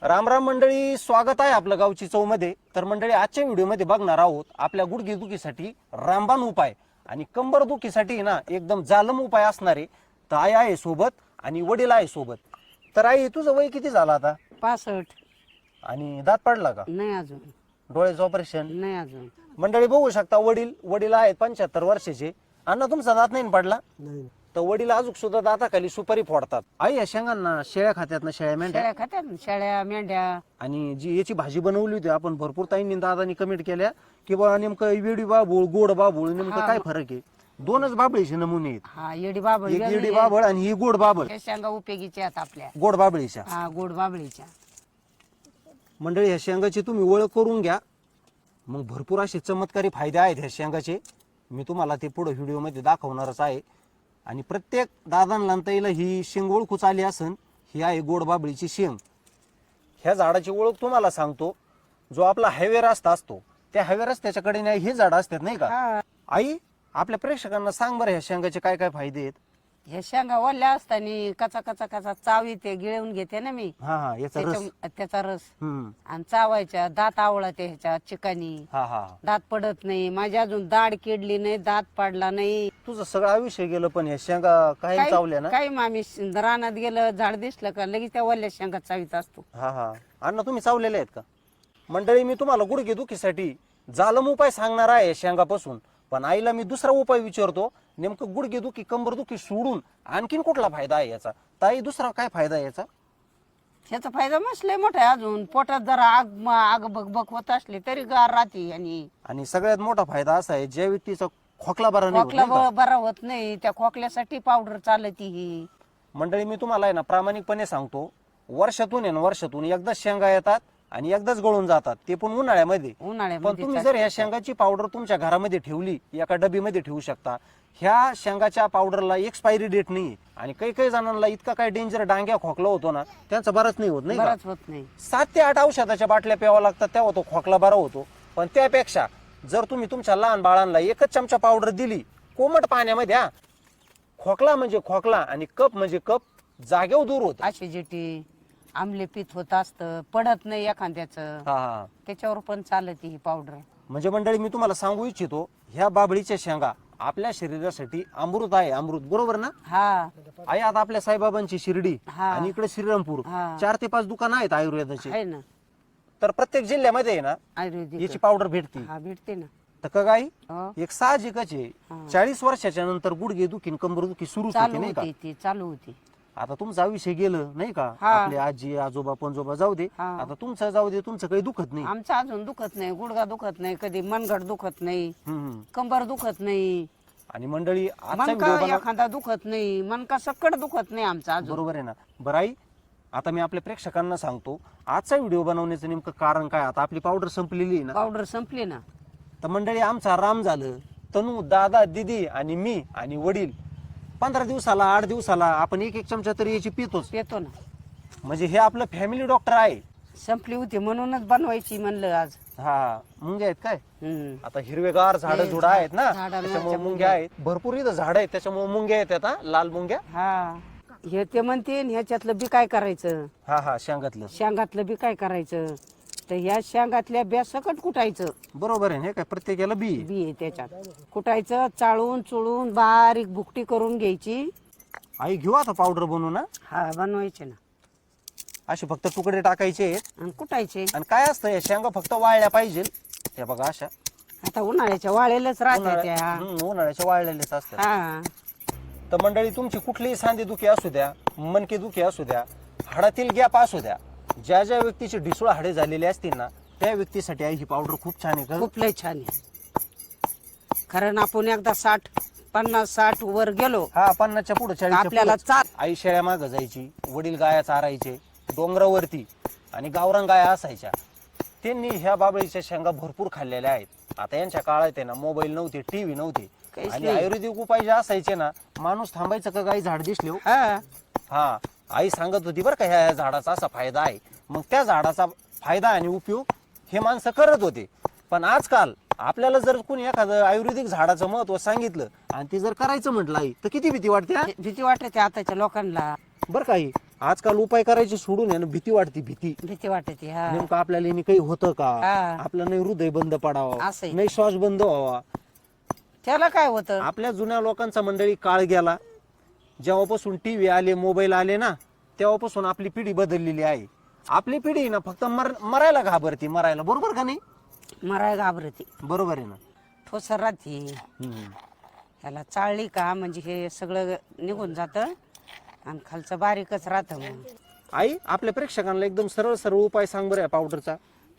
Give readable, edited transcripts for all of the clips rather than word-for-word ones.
राम राम मंडळी, स्वागत आहे आपलं गावची चव मध्ये. तर मंडळी, आजच्या व्हिडिओमध्ये बघणार आहोत आपल्या गुडघेदुखीसाठी रामबाण उपाय आणि कंबर दुखीसाठी ना एकदम जालम उपाय असणारे. तर आई आहे सोबत आणि वडील आहे सोबत. तर आई, तुझं वय किती झालं आता 65. आणि दात पडला का? नाही अजून. डोळ्याचं ऑपरेशन? नाही अजून. मंडळी बघू शकता, वडील आहेत 75 वर्षाचे. अण्णा, तुमचा दात नाही पडला? तर वडील अजून सुद्धा दाताखाली सुपारी फोडतात. आई, या शेंगांना शेळ्या खात्यात ना, शेळ्या मेंढ्या? शेळ्या खात्यात ना, शेळ्या मेंढ्या. आणि जी याची भाजी बनवली होती आपण, भरपूर ताईंनी दादानी कमेंट केल्या की बा नेमकं वेडी बाबूळ गोड बाबूळ नेमकं काय फरक आहे. दोनच बाबळीचे नमुने आहेत. हा, येडी बाबळ. एक येडी बाबळ आणि ही गोड बाबळ. हे शेंगा उपयोगीच्या आहेत आपल्या. गोड बाबळीच्या. हा, गोड बाबळीच्या. मंडळी, ह्या शेंगाची तुम्ही ओळख करून घ्या, मग भरपूर असे चमत्कारी फायदे आहेत ह्या शेंगाचे. मी तुम्हाला ते पुढे व्हिडिओमध्ये दाखवणारच आहे. आणि प्रत्येक दादांना ताईला ही शेंग ओळखूच आली असन. ही आहे गोड बाबळीची शेंग. ह्या झाडाची ओळख तुम्हाला सांगतो. जो आपला हायवे रस्ता असतो, त्या हायवे रस्त्याच्याकडे नाही हे झाड असतात, नाही का हा, आई? आपल्या प्रेक्षकांना सांग बरं, ह्या शेंगाचे काय काय फायदे आहेत. हे शेंगा ओल्या असताना कचा कचा कचा चावी ते गिळवून घेते ना मी. हा, याचा रस. त्याचा रस. हम्म. आणि चावायच्या दात आवळते ह्याच्या चिकानी. हा. दात पडत नाही. माझी अजून दाढ किडली नाही, दात पडला नाही. तुझं सगळं आयुष्य गेलं, पण ह्या शेंगा काय चावल्या ना? काही मामी रानात गेलं, झाड दिसलं का लगेच त्या ओल्या शेंगा चावीत असतो. हा. अण्णा, तुम्ही चावलेले आहेत का? मंडळी, मी तुम्हाला गुडघे दुखीसाठी जालम उपाय सांगणार आहे शेंगापासून. पण आईला मी दुसरा उपाय विचारतो. नेमकं गुडघे दुखी कंबर दुखी सोडून आणखीन कुठला फायदा आहे याचा? ताई, दुसरा काय फायदा आहे याचा? ह्याचा फायदा मस्त लय मोठा आहे. अजून पोटात जरा आग बग होत असली तरी गार राहते. आणि सगळ्यात मोठा फायदा असा आहे, ज्या व्यक्तीचा खोकला बरा नाही होत, खोकला नाही का? बरा होत नाही, त्या खोकल्यासाठी पावडर चालती ही. मंडळी, मी तुम्हाला आहे ना प्रामाणिकपणे सांगतो, वर्षातून एकदाच शेंगा येतात आणि एकदाच गळून जातात, ते पण उन्हाळ्यामध्ये. पण उन्हाळ्यामध्ये तुम्ही जर ह्या शेंगाची पावडर तुमच्या घरामध्ये ठेवली, एका डबीमध्ये ठेवू शकता. ह्या शेंगाच्या पावडरला एक्सपायरी डेट नाही. आणि काही जणांना इतका काय डेंजर डांग्या खोकला होतो ना, त्यांचा बराच नाही होत, नाही का? बराच होत नाही. 7 ते 8 औषधाच्या बाटल्या प्यावा लागतात, तेव्हा तो खोकला बरा होतो. पण त्यापेक्षा जर तुम्ही तुमच्या लहान बाळांना एकच चमचा पावडर दिली कोमट पाण्यामध्ये, खोकला म्हणजे खोकला आणि कप म्हणजे कप जागेवर दूर होत. ऍसिडिटी, आमले पित्त होत असतं, पडत नाही एखाद्याचं. हा. त्याच्यावर पण चालती ही पावडर. म्हणजे मंडळी, मी तुम्हाला सांगू इच्छितो, ह्या बाबळीच्या शेंगा आपल्या शरीरासाठी अमृत आहे, अमृत. बरोबर ना हा. आई? आता आपल्या साईबाबांची शिर्डी हा. आणि इकडे श्रीरामपूर, हा. 4 ते 5 दुकान आहेत आयुर्वेदाची. आहे ना, तर प्रत्येक जिल्ह्यामध्ये आहे ना आयुर्वेदिक. याची पावडर भेटते. हा, भेटते ना. तर का गाई, हो. एक साहजिकच आहे. 40 वर्षाच्या नंतर गुडघे दुखी कंबर दुखी सुरू होते, चालू नाही का? होती ती, चालू होती. आता तुमचं आयुष्य गेलं, नाही का? हा. आपले आजी आजोबा पणजोबा जाऊ दे, हा. आता तुमचं जाऊ दे, तुमचं काही दुखत नाही. आमचं अजून दुखत नाही, गुडघा दुखत नाही, कधी मनगट दुखत नाही, हम्म. कंबर दुखत नाही, आणि मंडळी, आजचा मनका व्हिडिओ बघा. एखादा दुखत नाही, मनका सकट दुखत नाही आमचा अजून. बरोबर आहे ना? बरं आई, आता मी आपल्या प्रेक्षकांना सांगतो आजचा व्हिडिओ बनवण्याचं नेमकं कारण काय. आता आपली पावडर संपलेली आहे ना, पावडर संपली ना. तर मंडळी, आमचा राम झालं, तनू, दादा, दीदी आणि मी आणि वडील 15 दिवसाला 8 दिवसाला आपण एक चमचा तरी याची पितोच. येतो ना. म्हणजे हे आपलं फॅमिली डॉक्टर आहे. संपली होती म्हणूनच बनवायची म्हणलं आज. हा, मुंग्या आहेत काय? आता आता हिरवेगार झाडं हे झुडं आहेत ना, झाडांवरच्या त्याच्यामुळे मुंग्या मुंग्या. आहेत. भरपूर इथं झाडं आहेत, त्याच्यामुळे मुंग्या येतात. लाल मुंग्या. हा, हे ते म्हणते ह्याच्यातलं बी काय करायचं, हा, शेंगातलं. शेंगातलं बी काय करायचं. तर ह्या शेंगातल्या ब्या सकट कुटायचं. बरोबर आहे. हे काय प्रत्येकाला बी आहे. बी आहे त्याच्यात. कुटायचं, चाळून चुळून बारीक भुकटी करून घ्यायची. आई, घेऊ आता पावडर बनवून ना. हा, बनवायचे ना. असे फक्त तुकडे टाकायचे आहेत. आणि कुटायचे. आणि काय असतं, या शेंगा फक्त वाळल्या पाहिजे. हे बघा, अशा आता उन्हाळ्याच्या वाळेलच राहते त्या. उन्हाळ्याच्या वाळलेलेच असतात. हा, तर मंडळी, तुमची कुठलीही सांधे दुखी असू द्या, मनके दुखी असू द्या, हाडातील गॅप असू द्या, ज्या व्यक्तीची ढिसूळ हाडे झालेली असतील ना, त्या व्यक्तीसाठी आई ही पावडर खूप छान आहे. खूप लय छान आहे. कारण आपण एकदा 50-60 वर गेलो, हा, 50च्या पुढे 40च्या आपल्याला पुढं. आई शेळ्या मागं जायची, वडील गाया चारायचे डोंगरावरती, आणि गावरान गाया असायच्या. त्यांनी ह्या बाबळीच्या शेंगा भरपूर खाल्लेल्या आहेत. आता यांच्या काळात आहे ना, मोबाईल नव्हते, टीव्ही नव्हते, काहीच आणि नाही. आयुर्वेदिक उपाय जे असायचे ना, माणूस थांबायचं का गाई झाड दिसले हो. हा, आई सांगत होती बरं का, ह्या झाडाचा असा फायदा आहे. मग त्या झाडाचा फायदा आणि उपयोग हे माणसं करत होते. पण आजकाल आपल्याला जर कोणी एखादं आयुर्वेदिक झाडाचं महत्व सांगितलं आणि ते जर करायचं म्हटलं आई, तर किती भीती वाटते. भीती वाटते आताच्या लोकांना. बरं काही आजकाल उपाय करायचे सोडून आहे ना भीती वाटते, भीती. भीती वाटते. हा नेमकं आपल्याला याने काही होतं का, हा. आपलं नाही हृदय बंद पडावं, असंय. नाही श्वास बंद व्हावा. त्याला काय होतं? आपल्या जुन्या लोकांचा मंडळी काळ गेला, जेव्हापासून टीव्ही आले, मोबाईल आले ना, तेव्हापासून आपली पिढी बदललेली आहे. आपली पिढी ना फक्त मरायला घाबरते, मरायला. बरोबर का नाही? मराय घाबरते. बरोबर आहे ना. ठोसर राहते. हम्म. ह्याला चाळली का म्हणजे हे सगळं निघून जातं आणि खालचं बारीकच राहतं. मग आई, आपल्या प्रेक्षकांना एकदम सरळ सरळ उपाय सांग बरं या पावडरचा.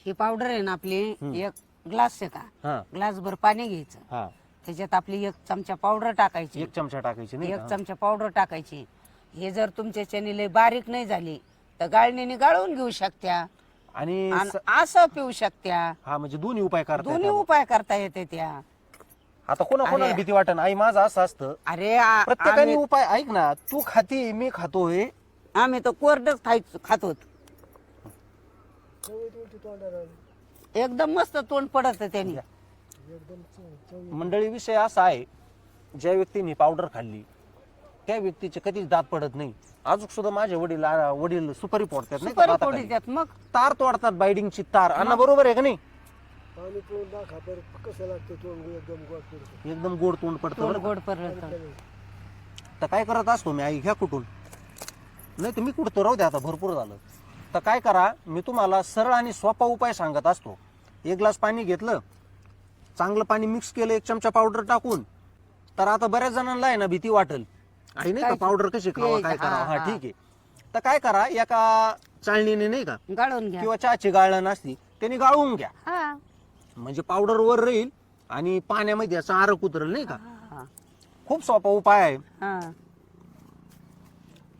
ही पावडर आहे ना आपली, एक ग्लास आहे का, हा ग्लास भर पाणी घ्यायचं, हा त्याच्यात आपली 1 चमचा पावडर टाकायची. 1 चमचा टाकायची नाही 1 का? चमचा पावडर टाकायची. हे जर तुमच्या चॅनी लय बारीक नाही झाली तर गाळणीने गाळून घेऊ शकत्या आणि आणि असं पिऊ शकत्या. हा म्हणजे दोन्ही उपाय करता दोन्ही येतात. उपाय करता येते त्या. आता कोणाला भीती वाटन आई, माझं असं असतं अरे प्रत्येकाने उपाय. ऐक ना, तू खाती, मी खातोय, आम्ही तर कोरडच खातो. एकदम मस्त तोंड पडत त्यांनी. मंडळी विषय असा आहे, ज्या व्यक्तीने पावडर खाल्ली त्या व्यक्तीचे कधीच दात पडत नाही. अजून सुद्धा माझे वडील सुपारी फोडतात नाही का सुपारी दाताखाली. फोडी त्यात मग तार तोडतात, बायडिंगची तार. अण्णा बरोबर आहे का नाही? पाणी पिऊन दाखा बरं कसं लागतं तोंड एकदम गोड पडतं. एकदम गोड तोंड पडतं तोंड बरं. गोड परत. तर काय करत असतो मी, आई घ्या कुठून, नाही तर मी कुठतो, राहू द्या आता भरपूर झालं. तर काय करा, मी तुम्हाला सरळ आणि सोपा उपाय सांगत असतो. 1 ग्लास पाणी घेतलं, चांगलं पाणी मिक्स केलं 1 चमचा पावडर टाकून. तर आता बऱ्याच जणांना आहे ना भीती वाटेल, आई नाही का पावडर कशी खावा, काय करावं. हा ठीक आहे. तर काय करा, एका चाळणीने नाही का गाळून घ्या. किंवा चहाची गाळण असती त्याने गाळून घ्या, हा म्हणजे पावडर वर राहील आणि पाण्यामध्ये असं आरक उतरल नाही का. हा, खूप सोपा उपाय आहे. हा.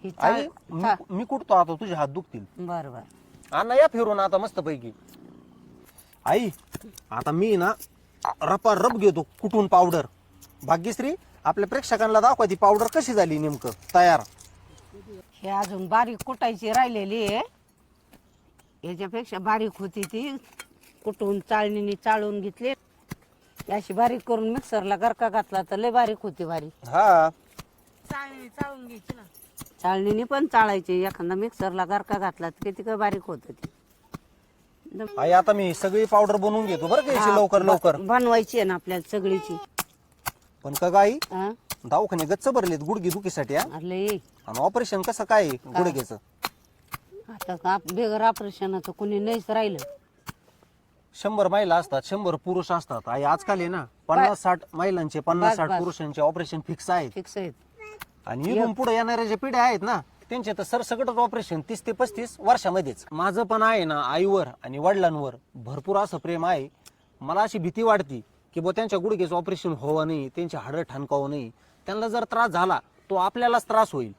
ही आई, मी कुठतो आता, तुझे हात दुखतील. बर बर. अण्णा या फिरून आता मस्त पैकी. आई, आता मी ना रपा रप घेतो कुठून पावडर. भाग्यश्री, आपल्या प्रेक्षकांना दाखवा ती पावडर कशी झाली नेमकं तयार. हे अजून बारीक कुटायची राहिलेली आहे. याच्यापेक्षा बारीक होती ती, कुटून चाळणीने चाळून घेतली. अशी बारीक करून मिक्सरला गरका घातला तर लय बारीक होती. बारीक हा चाळून घ्यायची ना. चाळणीने पण चाळायची. एखादा मिक्सरला गरका घातला तर किती बारीक होत ती. आई, आता मी सगळी पावडर बनवून घेतो बरं का याची लवकर लवकर. बनवायची आहे ना आपल्याला सगळीची. पण का गाई, हा? दवाखाने गच्च भरलेत गुडघे दुखीसाठी. लय आणि ऑपरेशन कसं काय आहे गुडघ्याचं? आता बेगर ऑपरेशनाचं कुणी नाहीच राहिलं. 100 महिला असतात, 100 पुरुष असतात. आई, आजकाल आहे ना 50-60 महिलांचे, 50-60 पुरुषांचे ऑपरेशन फिक्स आहेत. फिक्स आहेत. आणि इथून पुढे येणाऱ्या ज्या पिढ्या आहेत ना, त्यांचे तर सरसकटच ऑपरेशन 30 ते 35 वर्षामध्येच. माझं पण आहे ना आईवर आणि वडिलांवर भरपूर असं प्रेम आहे. मला अशी भीती वाटते की बुवा त्यांच्या गुडघ्याचं ऑपरेशन व्हावं नाही, त्यांचे हाडं ठणकावं नाही. त्यांना जर त्रास झाला तो आपल्यालाच त्रास होईल.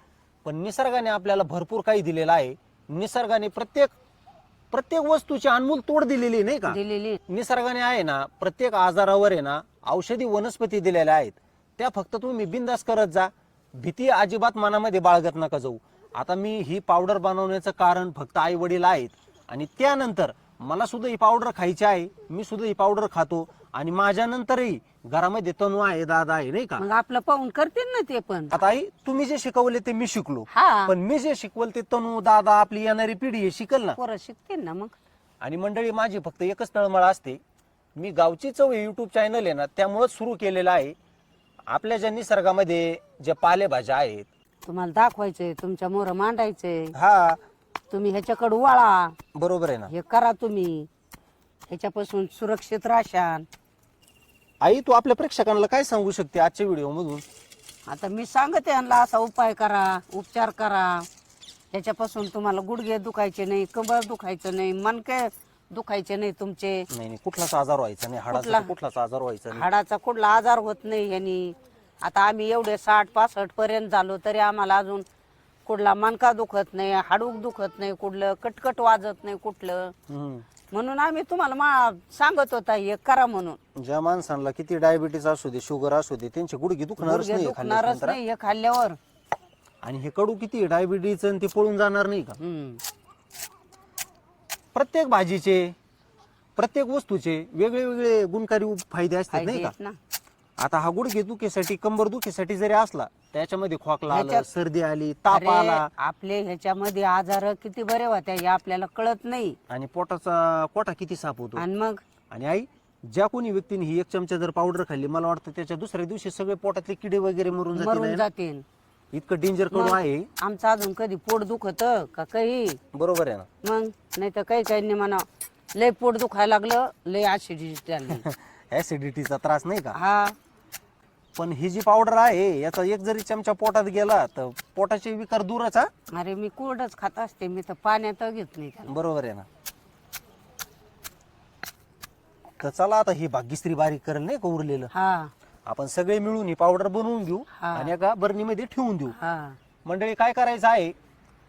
पण निसर्गाने आपल्याला भरपूर काही दिलेलं आहे. निसर्गाने प्रत्येक वस्तूची अनमोल तोड दिलेली नाही का. दिलेली. निसर्गाने आहे ना प्रत्येक आजारावर आहे ना औषधी वनस्पती दिलेल्या आहेत. त्या फक्त तुम्ही बिंदास करत जा, भीती अजिबात मनामध्ये बाळगत नका जाऊ. आता मी ही पावडर बनवण्याचं कारण फक्त आई वडील आहेत, आणि त्यानंतर मला सुद्धा ही पावडर खायची आहे. मी सुद्धा ही पावडर खातो, आणि माझ्या नंतरही घरामध्ये तनू आहे, दादा आहे नाही का. मग आपलं पाहून करतील ना ते पण. आता आई, तुम्ही जे शिकवले ते मी शिकलो, हा. पण मी जे शिकवल ते तनू, दादा, आपली येणारी पिढी हे शिकल ना. पोरं शिकतील ना मग. आणि मंडळी, माझी फक्त एकच तळमळ असते, मी गावची चव युट्यूब चॅनल आहे ना त्यामुळेच सुरू केलेलं आहे. आपल्या ज्या निसर्गामध्ये ज्या पालेभाज्या आहेत तुम्हाला दाखवायचंय, तुमच्या मोर मांडायचंय. हा तुम्ही ह्याच्याकडे वळा, बरोबर आहे ना. हे करा तुम्ही, ह्याच्यापासून सुरक्षित राहशाल. आई, तू आपल्या प्रेक्षकांना काय सांगू शकते आजच्या व्हिडिओ मधून? आता मी सांगते यांना असा उपाय करा, उपचार करा. त्याच्यापासून तुम्हाला गुडघे दुखायचे नाही, कंबर दुखायचं नाही, मणके दुखायचे नाही तुमचे. नाही, कुठलाच आजार व्हायचा नाही, हाडाचा तर कुठलाच आजार व्हायचा नाही. हाडाचा कुठला आजार होत नाही यांनी. आता आम्ही एवढे 60-65 पर्यंत झालो तरी आम्हाला अजून कुठला मणका दुखत नाही, हाडूक दुखत नाही, कुठलं कटकट वाजत नाही कुठलं. म्हणून आम्ही तुम्हाला सांगत होता हे करा म्हणून. ज्या माणसांना किती डायबिटीज असू दे, शुगर असू दे, त्यांचे गुडघे दुखणारच गुडघे नाही दुखणारच खाल्ल्यानंतर. नाही हे खाल्ल्यावर. आणि हे कडू किती डायबिटीज ते पळून जाणार नाही का. प्रत्येक भाजीचे, प्रत्येक वस्तूचे वेगळे वेगळे गुणकारी फायदे असतात नाही फायदे का. आहेत ना. आता हा गुडघे दुखीसाठी कंबर दुखीसाठी जरी असला त्याच्यामध्ये खोकला आला, ह्याच्यात- सर्दी आली, ताप अरे आला आपले ह्याच्यामध्ये आजार किती बरे होत्या हे आपल्याला कळत नाही. आणि पोटा किती साफ होतो. आणि मग आणि आई, ज्या कोणी व्यक्तीने ही 1 चमचा जर पावडर खाल्ली, मला वाटतं त्याच्या दुसऱ्या दिवशी सगळे पोटातले किडे वगैरे मरून जातील मरून आहे ना? जातील. इतकं डेंजर कडू मग आहे. आमचं अजून कधी पोट दुखत का काही, बरोबर आहे ना. मग नाही तर काही म्हणा लय पोट दुखायला लागलं, लय ऍसिडिटी आली. ऍसिडिटीचा त्रास नाही का? हा पण ही जी पावडर आहे याचा एक जरी चमचा पोटात गेला तर पोटाचे विकार दूरच. हा, अरे मी कोरडच खात असते, मी तर पाण्यात घेत नाही त्याला. बरोबर आहे ना. तर चला आता ही भाग्यश्री बारीक करेल नाही का उरलेलं, हा आपण सगळे मिळून ही पावडर बनवून घेऊ हा. आणि एका बरणीमध्ये ठेवून देऊ. हा मंडळी काय करायचं आहे,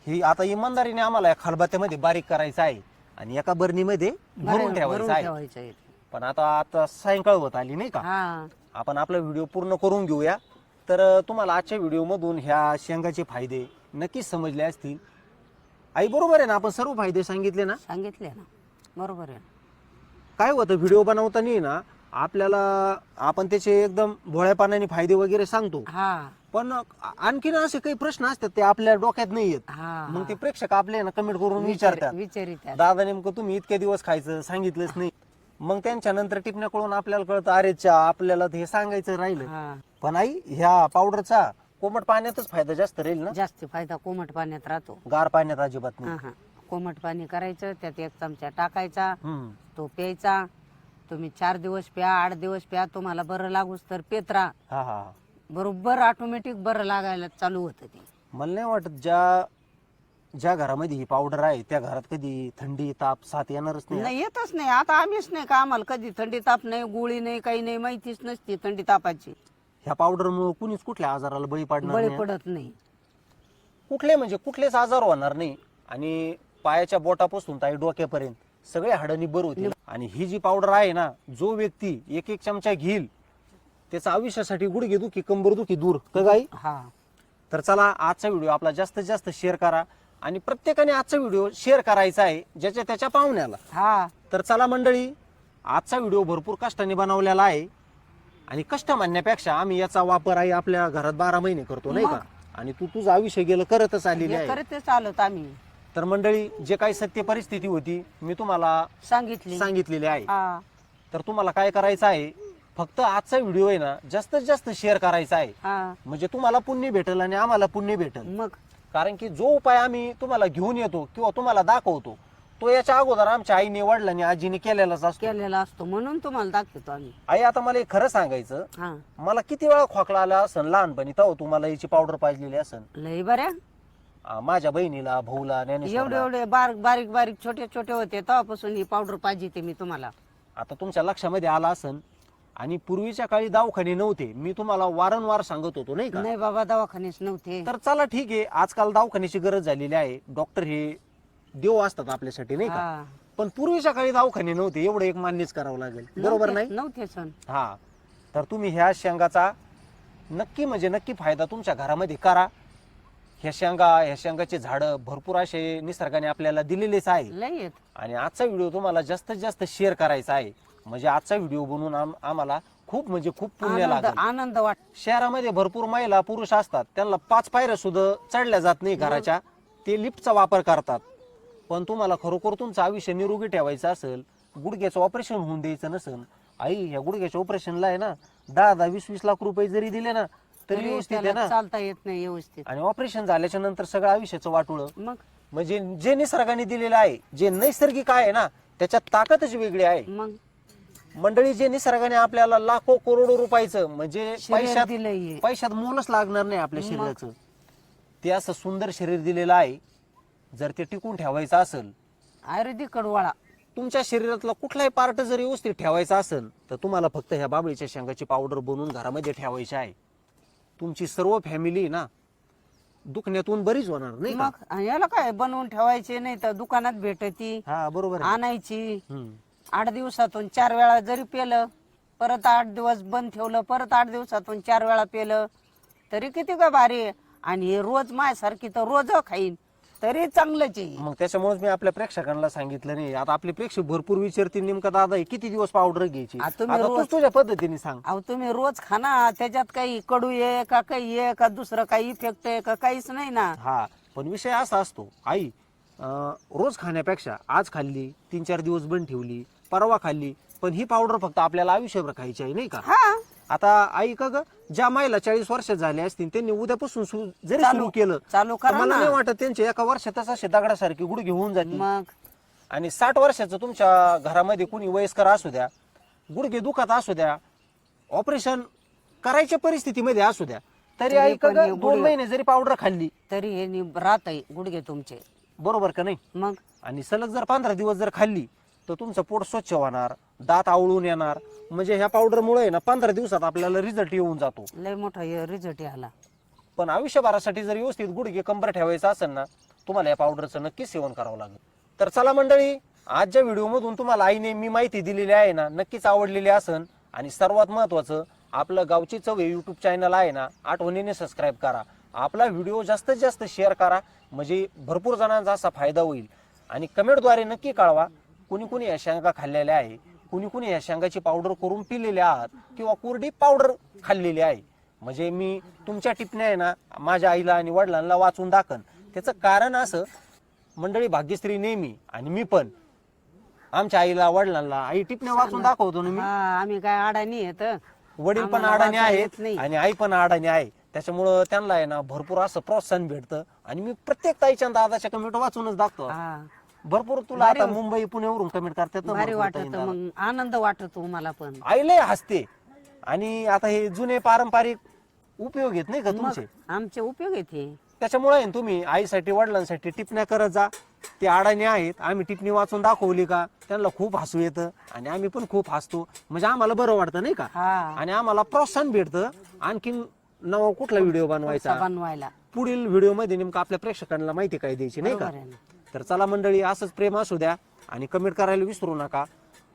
ही आता इमानदारीने आम्हाला या खलबत्त्यामध्ये बारीक करायचं आहे आणि एका बरणीमध्ये भरून ठेवायचं आहे. ठेवायचं आहे. पण आता सायंकाळ होत आली नाही का, हा आपण आपला व्हिडिओ पूर्ण करून घेऊया. तर तुम्हाला आजच्या व्हिडिओ मधून ह्या शेंगाचे फायदे नक्कीच समजले असतील. आई बरोबर आहे ना, आपण सर्व फायदे सांगितले ना. सांगितले ना, बरोबर आहे. काय होतं व्हिडिओ बनवताना ना आपल्याला आपण त्याचे एकदम भोळ्यापणाने फायदे वगैरे सांगतो, हा पण आणखीन असे काही प्रश्न असतात ते आपल्या डोक्यात नाही येत. हा मग ते प्रेक्षक आपले ना कमेंट करून विचारतात, विचारित दादा नेमकं तुम्ही इतके दिवस खायचं सांगितलंच नाही. मग त्यांच्या नंतर टिपण्या कळून आपल्याला कळतं, अरे चा आपल्याला हे सांगायचं राहिलं. हा पण आई, ह्या पावडरचा कोमट पाण्यातच फायदा जास्त राहील ना, जास्त फायदा कोमट पाण्यात राहतो. गार पाण्यात अजिबात नाही. हा हा कोमट पाणी करायचं, त्यात 1 चमचा टाकायचा, हम्म. तो प्यायचा. तुम्ही 4 दिवस प्या, 8 दिवस प्या, तुम्हाला बरं लागूच तर पेत राहा. हा हा. बरोबर ऑटोमॅटिक बरं लागायला चालू होतं ते. मला नाही वाटत ज्या घरामध्ये ही पावडर आहे त्या घरात कधी थंडी ताप साथ येणारच नाही. नाही येतच नाही. आता आम्हीच नाही का, आम्हाला कधी थंडी ताप नाही, गोळी नाही, काही नाही, माहितीच नसती थंडी तापाची. ह्या पावडर मुळे कुणीच कुठल्या आजाराला बळी पडणार बळी नाही. पडत नाही. कुठलेच आजार होणार नाही. आणि पायाच्या बोटापासून ताई डोक्यापर्यंत सगळे हाडांनी बर होते. आणि ही जी पावडर आहे ना, जो व्यक्ती 1 चमचा घेईल त्याचा आयुष्यासाठी गुडघे दुखी कंबर दुखी दूर का गाई. हा तर चला, आजचा व्हिडिओ आपला जास्तीत जास्त शेअर करा आणि प्रत्येकाने आजचा व्हिडिओ शेअर करायचा आहे ज्याच्या त्याच्या पाहुण्याला. हा तर चला मंडळी, आजचा व्हिडिओ भरपूर कष्टाने बनवलेला आहे आणि कष्ट म्हणण्यापेक्षा आम्ही याचा वापर आहे आपल्या घरात 12 महिने करतो नाही का. आणि तू तुझं आयुष्य गेलं करतच आलेली हे आहे. करतच आलोत आम्ही. तर मंडळी, जे काही सत्य परिस्थिती होती मी तुम्हाला सांगितली. सांगितलेली आहे. हा तर तुम्हाला काय करायचं आहे, फक्त आजचा व्हिडिओ आहे ना जास्तीत जास्त शेअर करायचा आहे. हा म्हणजे तुम्हाला पुण्य भेटेल आणि आम्हाला पुण्य भेटेल. मग कारण की जो उपाय आम्ही तुम्हाला घेऊन येतो किंवा तुम्हाला दाखवतो तो याच्या अगोदर आमच्या आईने वडिलांनी आजीने केलेलाच असतो. केलेला असतो म्हणून तुम्हाला दाखवतो आम्ही. आई, आता मला एक खरं सांगायचं, हा मला किती वेळा खोकला आला असन लहानपणी, तेव्हा तुम्हाला याची पावडर पाजलेली असन. लय बऱ्या. माझ्या बहिणीला, भाऊला, एवढे ज्ञानेश्वरला. एवढे बारीक बारीक छोटे छोटे होते तेव्हापासून ही पावडर पाहिजे मी तुम्हाला. आता तुमच्या लक्षामध्ये आला असन. आणि पूर्वीच्या काळी दवाखाने नव्हते, मी तुम्हाला वारंवार सांगत होतो नाही का. नाही बाबा, दवाखानेच नव्हते. तर चला ठीक आहे, आजकाल दवाखान्याची गरज झालेली आहे. डॉक्टर हे देव असतात आपल्यासाठी नाही का. हा. पण पूर्वीच्या काळी दवाखाने नव्हते, एवढं एक मान्यच करावं लागेल. बरोबर नाही. नव्हते सण. हा. तर तुम्ही ह्या शेंगाचा नक्की म्हणजे नक्की फायदा तुमच्या घरामध्ये करा. ह्या शेंगाचे झाडं भरपूर असे निसर्गाने आपल्याला दिलेलेच आहे. लय येत. आणि आजचा व्हिडिओ तुम्हाला जास्तीत जास्त शेअर करायचा आहे. म्हणजे आजचा व्हिडिओ बनवून आम्हाला खूप म्हणजे खूप पुण्य लागेल. आनंद वाट. शहरामध्ये भरपूर महिला पुरुष असतात, त्यांना 5 पायऱ्या सुद्धा चढल्या जात नाही घराच्या, ते लिफ्टचा वापर करतात. पण तुम्हाला खरोखर तुमचं आयुष्य निरोगी ठेवायचं असेल, गुडघ्याचं ऑपरेशन होऊन द्यायचं नसेल, आई ह्या गुडघ्याच्या ऑपरेशनला आहे ना 10-20 लाख रुपये जरी दिले ना तरी व्यवस्थित आहे ना. चालता येत नाही व्यवस्थित. आणि ऑपरेशन झाल्याच्या नंतर सगळं आयुष्याचं वाटोळं. मग म्हणजे जे निसर्गाने दिलेलं आहे, जे नैसर्गिक आहे ना, त्याच्यात ताकदच वेगळी आहे. मग मंडळी, जे निसर्गाने आपल्याला लाखो करोडो रुपयाचं म्हणजे शरीर दिलंय. पैशात मोलच लागणार नाही आपल्या शरीराचं, ते असं सुंदर शरीर दिलेलं आहे. जर ते टिकून ठेवायचं असेल, आयुर्वेदिक कडवाळा तुमच्या शरीरातला कुठलाही पार्ट जर व्यवस्थित ठेवायचा असेल, तर तुम्हाला फक्त ह्या बाबळीच्या शेंगाची पावडर बनवून घरामध्ये ठेवायची आहे. तुमची सर्व फॅमिली ना दुखण्यातून बरीच होणार नाही का? मग आणि याला काय बनवून ठेवायचे, नाही तर दुकानात भेटती हा बरोबर आहे. आणायची. हम्म. 8 दिवसातून 4 वेळा जरी पेलं, परत 8 दिवस बंद ठेवलं, परत 8 दिवसातून 4 वेळा पेलं तरी किती का भारी आहे. आणि हे रोज माझ्यासारखी तर रोज खाईन. तरी चांगलंच आहे. मग त्याच्यामुळेच मी आपल्या प्रेक्षकांना सांगितलं नाही. आता आपले प्रेक्षक भरपूर विचारतील नेमका दादा हे किती दिवस पावडर घ्यायची. आता तुम्ही आता तूच तुझ्या पद्धतीने सांग. अहो तुम्ही रोज खाना, त्याच्यात काही कडू आहे का, काही आहे का, दुसरं काही इफेक्ट आहे का, काहीच नाही ना. हा पण विषय असा असतो आई, रोज खाण्यापेक्षा आज खाल्ली, 3-4 दिवस बंद ठेवली, परवा खाल्ली, पण ही पावडर फक्त आपल्याला आयुष्यभर खायची आहे नाही का. हा आता आई का ग, ज्या मायला 40 वर्ष झाले असतील त्यांनी उद्यापासून जरी सुरू केलं चालू तर करा मला ना. नाही वाटत त्यांचे एका वर्षातच असे दगडासारखे गुडघे होऊन जातील. मग आणि 60 वर्षाचं तुमच्या घरामध्ये कुणी वयस्कर असू द्या, गुडघे दुखत असू द्या, ऑपरेशन करायच्या परिस्थितीमध्ये असू द्या, तरी आई का पण ग, हे 2 महिने जरी पावडर खाल्ली, तरी हे राहत आहे गुडघे तुमचे. बरोबर का नाही. मग आणि सलग जर 15 दिवस जर खाल्ली तर तुमचं पोट स्वच्छ होणार, दात आवळून येणार. म्हणजे ह्या पावडरमुळे ना 15 दिवसात आपल्याला रिझल्ट येऊन जातो. लय मोठा रिझल्ट आला. पण आयुष्यभरासाठी जर व्यवस्थित गुडघे कंबर ठेवायचं असेल ना, तुम्हाला या पावडरचं नक्कीच सेवन करावं लागेल. तर चला मंडळी, आजच्या व्हिडिओमधून तुम्हाला आईने मी माहिती दिलेली आहे ना, नक्कीच आवडलेली असेल. आणि सर्वात महत्वाचं, आपलं गावची चव हे युट्यूब चॅनल आहे ना, आठवणीने सबस्क्राईब करा. आपला व्हिडिओ जास्तीत जास्त शेअर करा, म्हणजे भरपूर जणांचा असा फायदा होईल. आणि कमेंटद्वारे नक्की कळवा कुणी कुणी या शेंगा खाल्लेल्या आहे, कुणी कुणी या शेंगाची पावडर करून पिलेल्या आहात किंवा कोरडी पावडर खाल्लेली आहे. म्हणजे मी तुमच्या टिपण्या आहे ना माझ्या आईला आणि वडिलांना वाचून दाखन. त्याचं कारण असं, मंडळी भाग्यश्री नेहमी आणि मी पण आमच्या आईला वडिलांना आई टिपण्या वाचून दाखवतो ना मी. हा आम्ही काय अडाणी येत, वडील पण आम्हाला अडाणी वाचायला आहेत येत नाही. आणि आई पण अडाणी आहे. त्याच्यामुळं त्यांना आहे ना भरपूर असं प्रोत्साहन भेटतं. आणि मी प्रत्येक ताईच्या दादाच्या कमेंट वाचूनच दाखवतो. हा भरपूर तुला आता मुंबई पुण्यावरून कमेंट करतात ना भारी भरपूर वाटत, ताईंना. मग आनंद वाटतो मला पण. आई लय हसते. आणि आता हे जुने पारंपरिक उपयोग आहेत नाही का मग तुमचे, आमचे उपयोग येते. त्याच्यामुळे आहे ना तुम्ही आईसाठी वडिलांसाठी टिपण्या करत जा. ते अडाणी आहेत, आम्ही टिपणी वाचून दाखवली का त्यांना खूप हसू येतं आणि आम्ही पण खूप हसतो. म्हणजे आम्हाला बरं वाटतं नाही का. हा आणि आम्हाला प्रोत्साहन भेटतं आणखीन नवा कुठला व्हिडिओ बनवायचा, बनवायला. पुढील व्हिडिओ मध्ये नेमकं आपल्या प्रेक्षकांना माहिती काय द्यायची नाही का. बरोबर आहे ना. तर चला मंडळी, असंच प्रेम असू द्या आणि कमेंट करायला विसरू नका.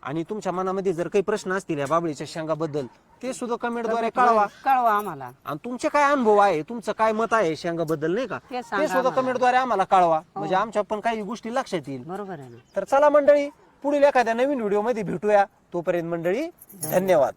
आणि तुमच्या मनामध्ये जर काही प्रश्न असतील या बाबळीच्या शेंगाबद्दल, ते सुद्धा कमेंटद्वारे कळवा. कळवा आम्हाला. आणि तुमचे काय अनुभव आहे, तुमचं काय मत आहे शेंगाबद्दल नाही का, ते ते सांगा सुद्धा आम्हाला. कमेंटद्वारे आम्हाला कळवा. म्हणजे आमच्या पण काही गोष्टी लक्षात येईल. बरोबर आहे ना. तर चला मंडळी, पुढील एखाद्या नवीन व्हिडिओ मध्ये भेटूया. तोपर्यंत मंडळी धन्यवाद.